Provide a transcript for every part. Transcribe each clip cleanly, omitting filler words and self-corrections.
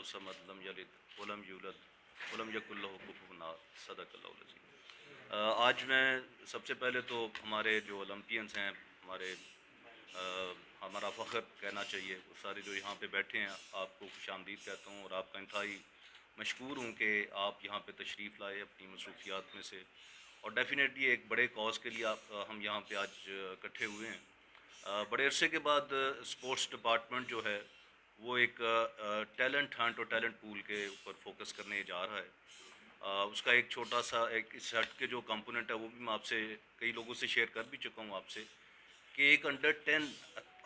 Samad lump यलिद वलम यूलद वलम यकुल लहू कुफुवन अहद। सदक़ल्लाहुल अज़ीम। आज मैं सबसे पहले तो हमारे जो ओलंपियंस हैं, हमारा फ़ख्र कहना चाहिए, वो सारे जो यहाँ पे बैठे हैं, आपको खुशामदीद कहता हूँ और आपका इंतहाई मशकूर हूँ कि आप यहाँ पे तशरीफ़ लाए अपनी मसरूफ़ियात में से। और डेफ़िनेटली एक बड़े कॉज़ के लिए हम यहाँ पे आज इकट्ठे हुए हैं। बड़े अरसे के बाद स्पोर्ट्स डिपार्टमेंट जो है वो एक टैलेंट हंट और टैलेंट पूल के ऊपर फोकस करने जा रहा है। उसका एक छोटा सा एक इस हट के जो कंपोनेंट है वो भी मैं आपसे कई लोगों से शेयर कर भी चुका हूँ आपसे, कि एक अंडर 10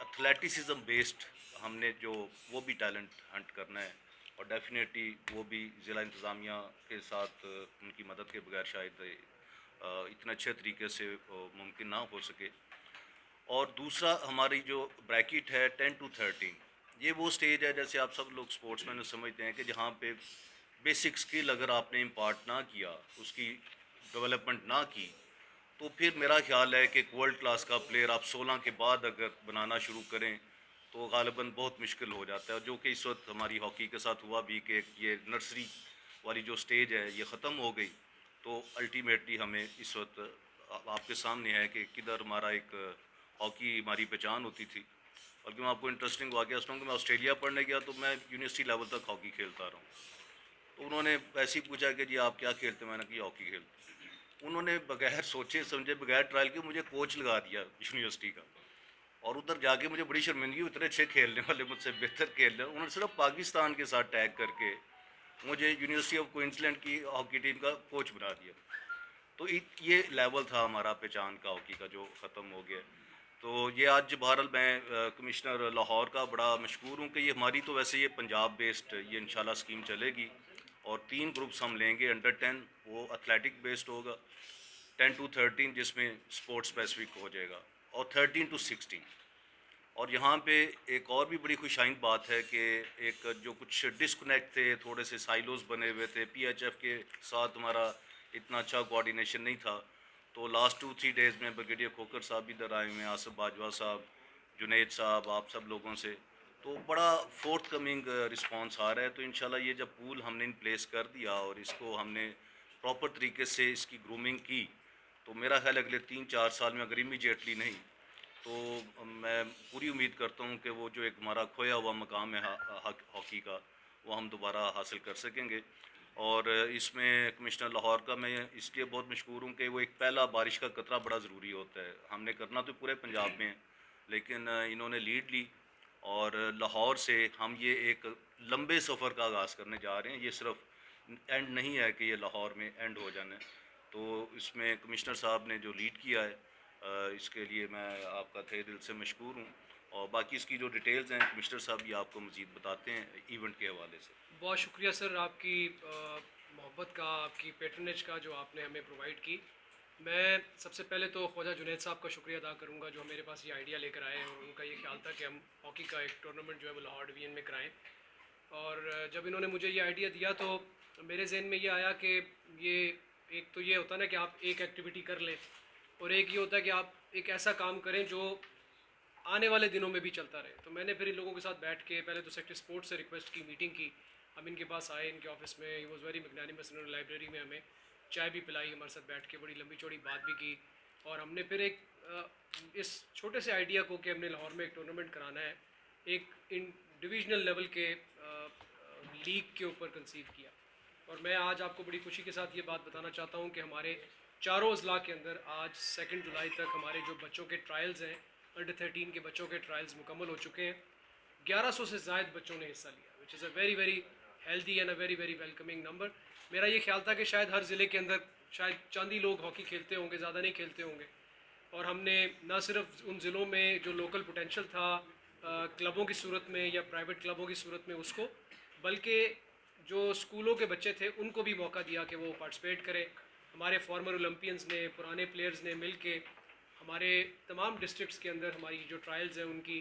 एथलेटिसिज्म बेस्ड हमने जो वो भी टैलेंट हंट करना है। और डेफिनेटली वो भी ज़िला इंतज़ामिया के साथ उनकी मदद के बगैर शायद इतने अच्छे तरीके से मुमकिन ना हो सके। और दूसरा हमारी जो ब्रैकेट है 10 to 13, ये वो स्टेज है, जैसे आप सब लोग स्पोर्ट्समैन समझते हैं, कि जहाँ पे बेसिक स्किल अगर आपने इम्पार्ट ना किया, उसकी डेवलपमेंट ना की, तो फिर मेरा ख्याल है कि एक वर्ल्ड क्लास का प्लेयर आप 16 के बाद अगर बनाना शुरू करें तो ग़ालिबन बहुत मुश्किल हो जाता है। जो कि इस वक्त हमारी हॉकी के साथ हुआ भी, कि ये नर्सरी वाली जो स्टेज है ये ख़त्म हो गई। तो अल्टीमेटली हमें इस वक्त आपके सामने है कि किधर हमारा एक हॉकी हमारी पहचान होती थी। बल्कि मैं आपको इंटरेस्टिंग वाक़या सुनाऊँ कि मैं ऑस्ट्रेलिया पढ़ने गया तो मैं यूनिवर्सिटी लेवल तक हॉकी खेलता रहा हूँ। तो उन्होंने वैसे ही पूछा कि जी आप क्या खेलते हैं? मैंने कहा हॉकी खेलते हैं। उन्होंने बगैर सोचे समझे, बगैर ट्रायल के मुझे कोच लगा दिया यूनिवर्सिटी का। और उधर जाके मुझे बड़ी शर्मिंदगी हुई, इतने अच्छे खेलने वाले, मुझसे बेहतर खेल रहे, उन्होंने सिर्फ पाकिस्तान के साथ टैग करके मुझे यूनिवर्सिटी ऑफ क्वींसलैंड की हॉकी टीम का कोच बना दिया। तो ये लेवल था हमारा पहचान का हॉकी का, जो ख़त्म हो गया। तो ये आज बहरहाल मैं कमिश्नर लाहौर का बड़ा मशकूर हूँ कि ये हमारी तो वैसे ये पंजाब बेस्ड ये इंशाल्लाह स्कीम चलेगी। और 3 ग्रुप्स हम लेंगे, अंडर 10 वो एथलेटिक बेस्ड होगा, 10 to 13 जिसमें स्पोर्ट्स स्पेसिफिक हो जाएगा, और 13 to 16। और यहाँ पे एक और भी बड़ी खुशाइन बात है कि एक जो कुछ डिस्कनेक्ट थे, थोड़े से साइलोस बने हुए थे, पीएचएफ के साथ हमारा इतना अच्छा कोऑर्डिनेशन नहीं था। तो लास्ट 2-3 डेज़ में ब्रिगेडियर खोकर साहब भी इधर आए हुए हैं, आसिफ बाजवा साहब, जुनैद साहब, आप सब लोगों से तो बड़ा फोर्थ कमिंग रिस्पॉन्स आ रहा है। तो इंशाल्लाह ये जब पूल हमने इन प्लेस कर दिया और इसको हमने प्रॉपर तरीके से इसकी ग्रूमिंग की, तो मेरा ख्याल अगले 3-4 साल में, अगर इमीडिएटली नहीं, तो मैं पूरी उम्मीद करता हूँ कि वो जो एक हमारा खोया हुआ मकाम है हॉकी का, वो हम दोबारा हासिल कर सकेंगे। और इसमें कमिश्नर लाहौर का मैं इसलिए बहुत मशहूर हूँ कि वो एक पहला बारिश का कतरा बड़ा ज़रूरी होता है। हमने करना तो पूरे पंजाब में है, लेकिन इन्होंने लीड ली और लाहौर से हम ये एक लंबे सफ़र का आगाज़ करने जा रहे हैं। ये सिर्फ एंड नहीं है कि ये लाहौर में एंड हो जाना है। तो इसमें कमिश्नर साहब ने जो लीड किया है, इसके लिए मैं आपका तहे दिल से मशकूर हूँ। और बाकी इसकी जो डिटेल्स हैं कमिश्नर साहब ये आपको मज़ीद बताते हैं इवेंट के हवाले से। बहुत शुक्रिया सर आपकी मोहब्बत का, आपकी पैट्रनेज का जो आपने हमें प्रोवाइड की। मैं सबसे पहले तो ख्वाजा जुनैद साहब का शुक्रिया अदा करूंगा जो मेरे पास ये आइडिया लेकर आए हैं, और उनका ये ख्याल था कि हम हॉकी का एक टूर्नामेंट जो है वो लाहौर डिवीज़न में कराएं। और जब इन्होंने मुझे ये आइडिया दिया तो मेरे जहन में ये आया कि ये एक तो ये होता है ना कि आप एक एक्टिविटी कर लें, और एक ये होता है कि आप एक ऐसा काम करें जो आने वाले दिनों में भी चलता रहे। तो मैंने फिर इन लोगों के साथ बैठ के पहले तो सेक्टर स्पोर्ट्स से रिक्वेस्ट की, मीटिंग की। हम इनके पास आए, इनके ऑफिस में, ही वॉज़ वेरी मैग्नानिमस। इन्होंने लाइब्रेरी में हमें चाय भी पिलाई, हमारे साथ बैठ के बड़ी लंबी चौड़ी बात भी की। और हमने फिर एक इस छोटे से आइडिया को कि हमने लाहौर में एक टूर्नामेंट कराना है, एक इन डिविजनल लेवल के लीग के ऊपर कंसीव किया। और मैं आज आपको बड़ी खुशी के साथ ये बात बताना चाहता हूँ कि हमारे चारों अजला के अंदर आज 2 जुलाई तक हमारे जो बच्चों के ट्रायल्स हैं, अंडर 13 के बच्चों के ट्रायल्स मुकम्मल हो चुके हैं। 1100 से ज़ायद बच्चों ने हिस्सा लिया, which is a very very healthy and a very very welcoming number. मेरा ये ख्याल था कि शायद हर ज़िले के अंदर शायद चंद ही लोग हॉकी खेलते होंगे, ज़्यादा नहीं खेलते होंगे। और हमने न सिर्फ उन ज़िलों में जो लोकल पोटेंशल था क्लबों की सूरत में या प्राइवेट क्लबों की सूरत में उसको, बल्कि जो स्कूलों के बच्चे थे उनको भी मौका दिया कि वो पार्टिसिपेट करें। हमारे फॉर्मर ओलंपियंस ने, पुराने प्लेयर्स ने मिल के हमारे तमाम डिस्ट्रिक्ट्स के अंदर हमारी जो ट्रायल्स हैं उनकी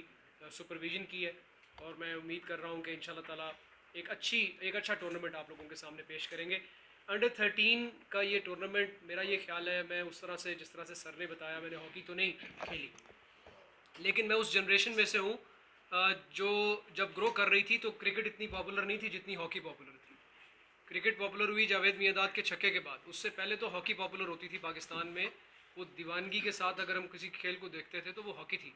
सुपरविज़न की है। और मैं उम्मीद कर रहा हूँ कि इंशाल्लाह ताला एक अच्छा टूर्नामेंट आप लोगों के सामने पेश करेंगे। अंडर 13 का ये टूर्नामेंट, मेरा ये ख्याल है, मैं उस तरह से जिस तरह से सर ने बताया, मैंने हॉकी तो नहीं खेली, लेकिन मैं उस जनरेशन में से हूँ जो जब ग्रो कर रही थी तो क्रिकेट इतनी पॉपुलर नहीं थी जितनी हॉकी पॉपुलर थी। क्रिकेट पॉपुलर हुई जावेद मियांदाद के छक्के के बाद, उससे पहले तो हॉकी पॉपुलर होती थी पाकिस्तान में। वो दीवानगी के साथ अगर हम किसी खेल को देखते थे तो वो हॉकी थी।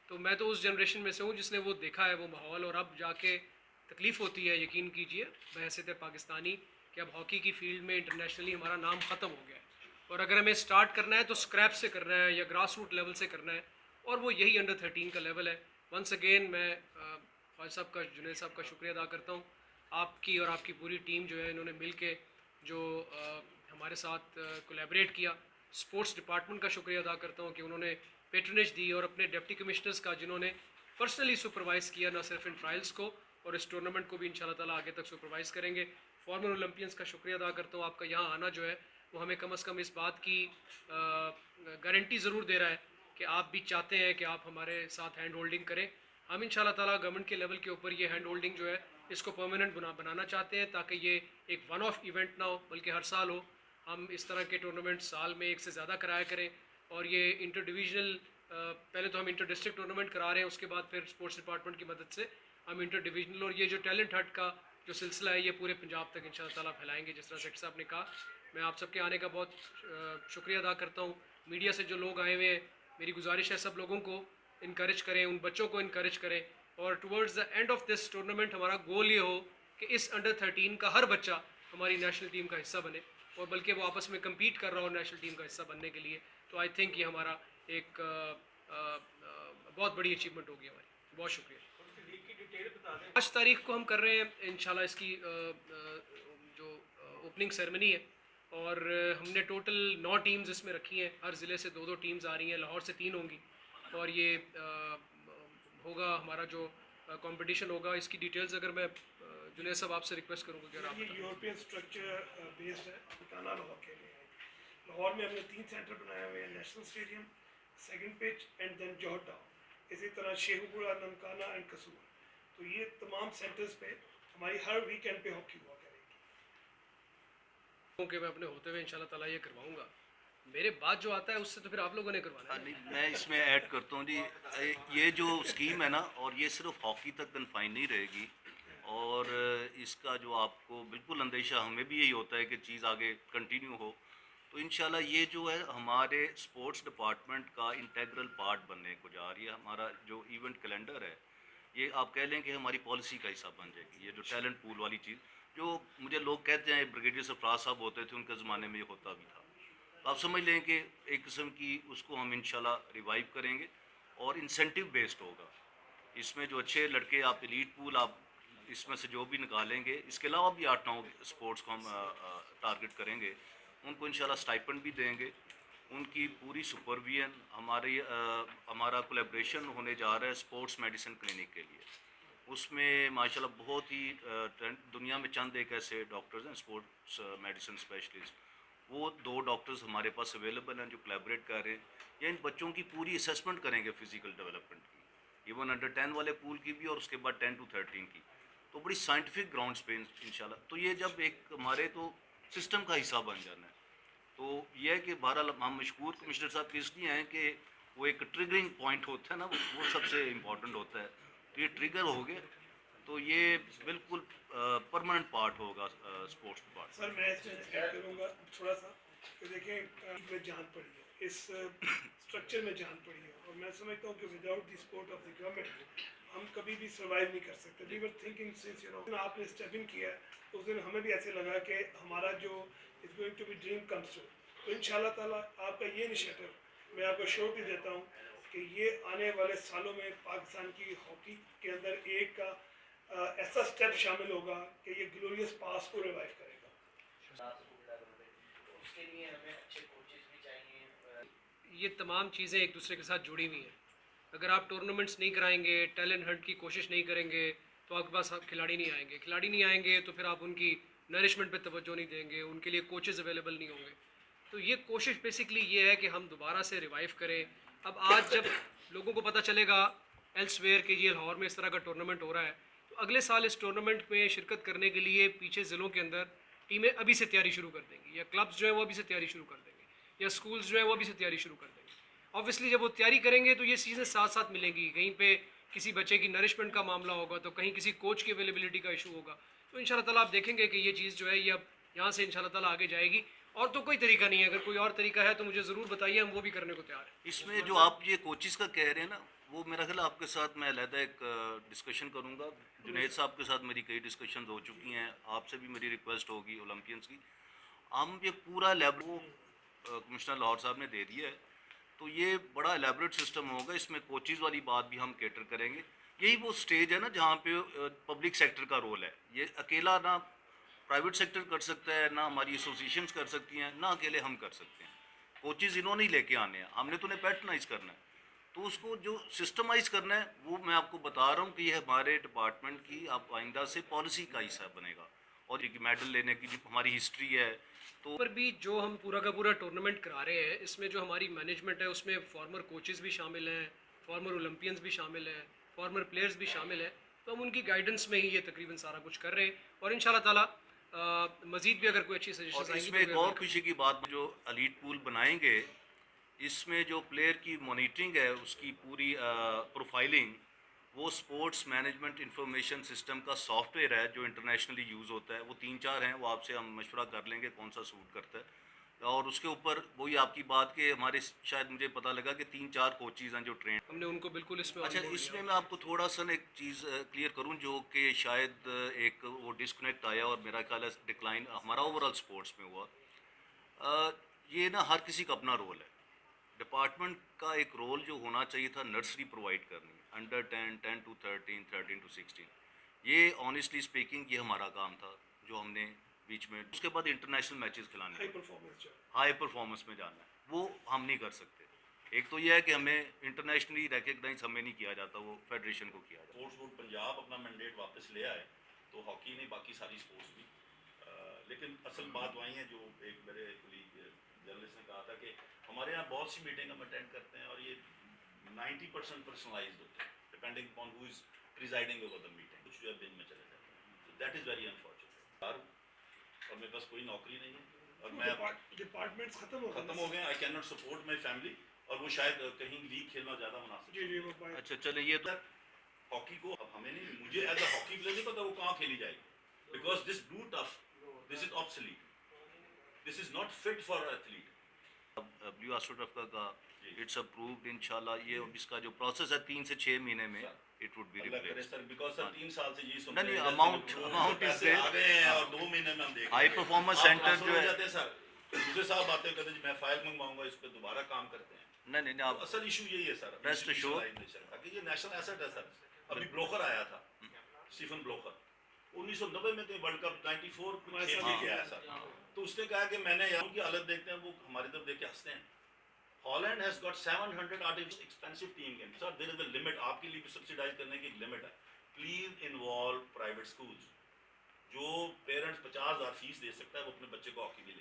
तो मैं तो उस जनरेशन में से हूँ जिसने वो देखा है वो माहौल, और अब जाके तकलीफ़ होती है, यकीन कीजिए बहैसियत पाकिस्तानी, कि अब हॉकी की फील्ड में इंटरनेशनली हमारा नाम ख़त्म हो गया है। और अगर हमें स्टार्ट करना है तो स्क्रैप से करना है या ग्रास रूट लेवल से करना है, और वो यही अंडर 13 का लेवल है। वंस अगेन मैं ख्वाजा साहब का, जुनैद साहब का शुक्रिया अदा करता हूँ। आपकी और आपकी पूरी टीम जो है, इन्होंने मिल के जो हमारे साथ कोलैबोरेट किया। स्पोर्ट्स डिपार्टमेंट का शुक्रिया अदा करता हूँ कि उन्होंने पेट्रनेज दी, और अपने डिप्टी कमिश्नर्स का जिन्होंने पर्सनली सुपरवाइज़ किया, न सिर्फ इन ट्रायल्स को और इस टूर्नामेंट को भी इंशाल्लाह ताला आगे तक सुपरवाइज़ करेंगे। फॉर्मर ओलंपियंस का शुक्रिया अदा करता हूँ। आपका यहाँ आना जो है वो हमें कम अज़ कम इस बात की गारंटी ज़रूर दे रहा है कि आप भी चाहते हैं कि आप हमारे साथ हैंड होल्डिंग करें। हम इंशाल्लाह ताला गवर्नमेंट के लेवल के ऊपर ये हैंड होल्डिंग जो है इसको परमानेंट बनाना चाहते हैं, ताकि ये एक वन ऑफ इवेंट ना हो बल्कि हर साल हो। हम इस तरह के टूर्नामेंट साल में एक से ज़्यादा कराया करें, और ये इंटर डिविजनल, पहले तो हम इंटर डिस्ट्रिक्ट टूर्नामेंट करा रहे हैं, उसके बाद फिर स्पोर्ट्स डिपार्टमेंट की मदद से हम इंटर डिविजनल, और ये जो टैलेंट हट का जो सिलसिला है ये पूरे पंजाब तक इंशाल्लाह ताला फैलाएंगे, जिस तरह सेठ साहब ने कहा। मैं आप सबके आने का बहुत शुक्रिया अदा करता हूँ। मीडिया से जो लोग आए हुए हैं, मेरी गुजारिश है सब लोगों को इनकरेज करें, उन बच्चों को इनकरेज करें, और towards the end of this tournament हमारा गोल ये हो कि इस अंडर 13 का हर बच्चा हमारी नेशनल टीम का हिस्सा बने, और बल्कि वो आपस में कम्पीट कर रहा हो नेशनल टीम का हिस्सा बनने के लिए। तो आई थिंक ये हमारा एक बहुत बड़ी अचीवमेंट होगी हमारी। बहुत शुक्रिया। 5 तारीख को हम कर रहे हैं इंशाल्लाह इसकी जो ओपनिंग सेरेमनी है, और हमने टोटल 9 टीम्स इसमें रखी हैं। हर ज़िले से 2-2 टीम्स आ रही हैं, लाहौर से 3 होंगी, और ये होगा हमारा जो कंपटीशन होगा। इसकी डिटेल्स अगर मैं जुनैद साहब आपसे रिक्वेस्ट करूँगा कि अगर आप ये यूरोपियन स्ट्रक्चर बेस्ड है, ननकाना लाहौर के लिए है। लाहौर में हमने 3 सेंटर बनाए हुए हैं, national stadium, second pitch and then Johar town. इसी तरह शेखुपुरा, ननकाना एंड कसूर। तो ये तमाम सेंटर्स पे हमारी हर वीकेंड पे हॉकी हुआ करेगी। कि मैं अपने होते हुए इंशाल्लाह ताला ये करवाऊँगा। मेरे बाद जो आता है उससे तो फिर आप लोगों ने करवाना है। नहीं, मैं इसमें ऐड करता हूँ जी, ये जो स्कीम है ना, और ये सिर्फ हॉकी तक कन्फाइन नहीं रहेगी, और इसका जो आपको बिल्कुल अंदेशा, हमें भी यही होता है कि चीज़ आगे कंटिन्यू हो। तो इंशाल्लाह ये जो है हमारे स्पोर्ट्स डिपार्टमेंट का इंटेग्रल पार्ट बनने को जा रही है। हमारा जो इवेंट कैलेंडर है, ये आप कह लें कि हमारी पॉलिसी का हिस्सा बन जाएगी। ये जो टैलेंट पूल वाली चीज़, जो मुझे लोग कहते हैं ब्रिगेडियर सरफराज साहब होते थे, उनके ज़माने में ये होता भी था, तो आप समझ लें कि एक किस्म की उसको हम इंशाल्लाह रिवाइव करेंगे, और इंसेंटिव बेस्ड होगा। इसमें जो अच्छे लड़के, आप एलीट पूल आप इसमें से जो भी निकालेंगे, इसके अलावा भी 8-9 स्पोर्ट्स को हम टारगेट करेंगे, उनको इंशाल्लाह स्टाइपेंड भी देंगे। उनकी पूरी सुपरविजन, हमारा कोलैबोरेशन होने जा रहा है स्पोर्ट्स मेडिसिन क्लिनिक के लिए। उसमें माशाल्लाह बहुत ही दुनिया में चंद एक ऐसे डॉक्टर्स हैं स्पोर्ट्स मेडिसिन स्पेशलिस्ट, वो 2 डॉक्टर्स हमारे पास अवेलेबल हैं जो कोलैबोरेट कर रहे हैं। या इन बच्चों की पूरी असेसमेंट करेंगे फ़िज़िकल डेवलपमेंट की, इवन अंडर 10 वाले पूल की भी, और उसके बाद 10 to 13 की, तो बड़ी साइंटिफिक ग्राउंड्स पे इंशाल्लाह। तो ये जब एक हमारे तो सिस्टम का हिस्सा बन जाना है, तो ये है कि बहरहाल हम मशकूर कमिश्नर साहब के इसलिए हैं कि वो एक ट्रिगरिंग पॉइंट होता है ना, वो सबसे इम्पॉर्टेंट होता है। तो ये ट्रिगर हो गए तो ये बिल्कुल परमानेंट पार्ट होगा स्पोर्ट्स पार्ट। सर मैं इसमें ऐड करूँगा थोड़ा सा कि देखें, में जान पड़ी है, इस स्ट्रक्चर में जान पड़ी है, और मैं समझता हूँ कि without the support of the government हम कभी भी सर्वाइव नहीं कर सकते। वी वर थिंकिंग सिंस आपने स्टेप इन किया है उस दिन हमें भी ऐसे लगा कि हमारा जो is going to be dream comes true. तो इंशाल्लाह ताला आपका ये इनिशिएटिव मैं आपको श्योरिटी देता हूँ कि ये आने वाले सालों में पाकिस्तान की हॉकी के अंदर एक ऐसा स्टेप शामिल होगा कि ये ग्लोरियस पास को रिवाइव करेगा। उसके लिए हमें अच्छे कोचेस भी चाहिए। ये तमाम चीज़ें एक दूसरे के साथ जुड़ी हुई हैं। अगर आप टूर्नामेंट्स नहीं कराएंगे, टैलेंट हंट की कोशिश नहीं करेंगे, तो आपके पास खिलाड़ी नहीं आएंगे। खिलाड़ी नहीं आएंगे तो फिर आप उनकी नरिशमेंट पे तवज्जो नहीं देंगे, उनके लिए कोचेज़ अवेलेबल नहीं होंगे। तो ये कोशिश बेसिकली ये है कि हम दोबारा से रिवाइव करें। अब आज जब लोगों को पता चलेगा एल्सवेयर के ये लाहौर में इस तरह का टूर्नामेंट हो रहा है, तो अगले साल इस टूर्नामेंट में शिरकत करने के लिए पीछे ज़िलों के अंदर टीमें अभी से तैयारी शुरू कर देंगी, या क्लब्स जो है वो अभी से तैयारी शुरू कर देंगे, या स्कूल्स जो है वो अभी से तैयारी शुरू कर देंगे। ऑब्वियसली जब वो तैयारी करेंगे तो ये चीज़ें साथ साथ मिलेंगी। कहीं पे किसी बच्चे की नरिशमेंट का मामला होगा, तो कहीं किसी कोच की अवेलेबिलिटी का इशू होगा। तो इंशाल्लाह ताला आप देखेंगे कि ये चीज़ जो है ये अब यहाँ से इंशाल्लाह ताला आगे जाएगी। और तो कोई तरीका नहीं है, अगर कोई और तरीका है तो मुझे ज़रूर बताइए, हम वो भी करने को तैयार हैं। इसमें जो आप ये कोचिज़ का कह रहे हैं ना, वो मेरा ख्याल है आपके साथ मैं अलहदा एक डिस्कशन करूँगा। जुनैद साहब के साथ मेरी कई डिस्कशन हो चुकी हैं, आपसे भी मेरी रिक्वेस्ट होगी ओलंपियंस की। हम ये पूरा लैब वो कमिश्नर लाहौर साहब ने दे दिया है, तो ये बड़ा एलेबरेट सिस्टम होगा। इसमें कोचिज़ वाली बात भी हम कैटर करेंगे। यही वो स्टेज है ना जहाँ पे पब्लिक सेक्टर का रोल है। ये अकेला ना प्राइवेट सेक्टर कर सकता है, ना हमारी एसोसिएशंस कर सकती हैं, ना अकेले हम कर सकते हैं। कोचिज़ इन्होंने ही लेके आने हैं, हमने तो उन्हें पैटर्नाइज करना है। तो उसको जो सिस्टमाइज़ करना है वो मैं आपको बता रहा हूँ कि ये हमारे डिपार्टमेंट की अब आइंदा से पॉलिसी का हिस्सा बनेगा। और ये मेडल लेने की जो हमारी हिस्ट्री है, तो पर भी जो हम पूरा का पूरा टूर्नामेंट करा रहे हैं, इसमें जो हमारी मैनेजमेंट है उसमें फॉर्मर कोचेज़ भी शामिल हैं, फॉर्मर ओलंपियंस भी शामिल हैं, फॉर्मर प्लेयर्स भी शामिल हैं। तो हम उनकी गाइडेंस में ही ये तकरीबन सारा कुछ कर रहे हैं। और इंशाल्लाह ताला मज़ीद भी अगर कोई अच्छी और सजेशंस आएंगी इसमें तो एक we और will- खुशी की बात, जो एलीट पूल बनाएंगे, इसमें जो प्लेयर की मॉनिटरिंग है, उसकी पूरी प्रोफाइलिंग, वो स्पोर्ट्स मैनेजमेंट इंफॉर्मेशन सिस्टम का सॉफ्टवेयर है जो इंटरनेशनली यूज़ होता है। वो 3-4 हैं, वो आपसे हम मशवरा कर लेंगे कौन सा सूट करता है। और उसके ऊपर वही आपकी बात के हमारे शायद मुझे पता लगा कि 3-4 कोचेज़ हैं जो ट्रेन। हमने उनको बिल्कुल इसमें अच्छा, onboard इसमें किया। मैं आपको थोड़ा सा ना एक चीज़ क्लियर करूं, जो कि शायद एक वो डिस्कनेक्ट आया और मेरा ख्याल है डिक्लाइन हमारा ओवरऑल स्पोर्ट्स में हुआ। ये ना हर किसी का अपना रोल है। डिपार्टमेंट का एक रोल जो होना चाहिए था, नर्सरी प्रोवाइड करनी, अंडर 10, 10 टू 13, 13 टू 16। ये ऑनेस्टली स्पीकिंग ये हमारा काम था जो हमने बीच में, उसके बाद इंटरनेशनल मैचेस खिलाने हाई थे, परफॉर्मेंस जो हाई परफॉर्मेंस में जाना है, वो हम नहीं कर सकते। एक तो ये है कि हमें इंटरनेशनली रिकग्नाइज हमें नहीं किया जाता, वो फेडरेशन को किया जाता। स्पोर्ट्स बोर्ड पंजाब अपना मैंडेट वापस ले आए तो हॉकी ने बाकी सारी स्पोर्ट्स भी लेकिन असल बात वही है जो एक मेरे कुलीग जर्नलिस्ट ने कहा था कि हमारे यहाँ बहुत सी मीटिंग हम अटेंड करते हैं और ये 90% पर्सनलाइज्ड होते हैं depending upon who is presiding over the meeting, कुछ जो है दिन में चले जाते हैं। That is very unfortunate. और मेरे पास कोई नौकरी नहीं है और मैं डिपार्टमेंट्स खत्म हो गए। I can not support my family और वो शायद कहीं लीग खेलना ज़्यादा मुनासिब। जी जी वो बात अच्छा चले, ये तो हॉकी को अब हमें नहीं, मुझे एज अ हॉकी प्लेयर नहीं पता वो कहाँ खेली जाएगी, because this blue tough, this is obsolete, this is not fit for athlete. Blue astroturf का इट्स अप्रूव्ड इंशाल्लाह। ये इसका जो प्रोसेस है 3 से 6 महीने में इट वुड बी अल्लाह करे रिप्लेस्ड। सर, बिकॉज सर 3 साल से यही सुन नहीं, रहे हैं, amount is पैसे there। आ गए हैं और 2 महीने में हम देख High performance center जो है- जाते हैं सर, दूसरे साहब आते हैं कहते हैं जी मैं फाइल मंगवाऊंगा, इस पे दोबारा काम करते हैं। नहीं नहीं नहीं, तो आप असल इशू यही है सर, Rest assured। ताकि ये नेशनल एसेट है सर। अभी ब्लोकर आया था, स्टीफन ब्लोकर 1990 में तो वर्ल्ड कप 94 हमारे खेल साथ के आया सर। तो उसने कहा कि मैंने यहाँ की हालत देखते हैं, वो हमारी तरफ देख के हंसते हैं। Holland has got 700 artificial expensive team game sir, there is a limit, आपके लिए सब्सिडाइज करने की एक लिमिट है। Please involve private schools. जो पेरेंट्स 50,000 फीस दे सकता है वो अपने बच्चे को हॉकी के लिए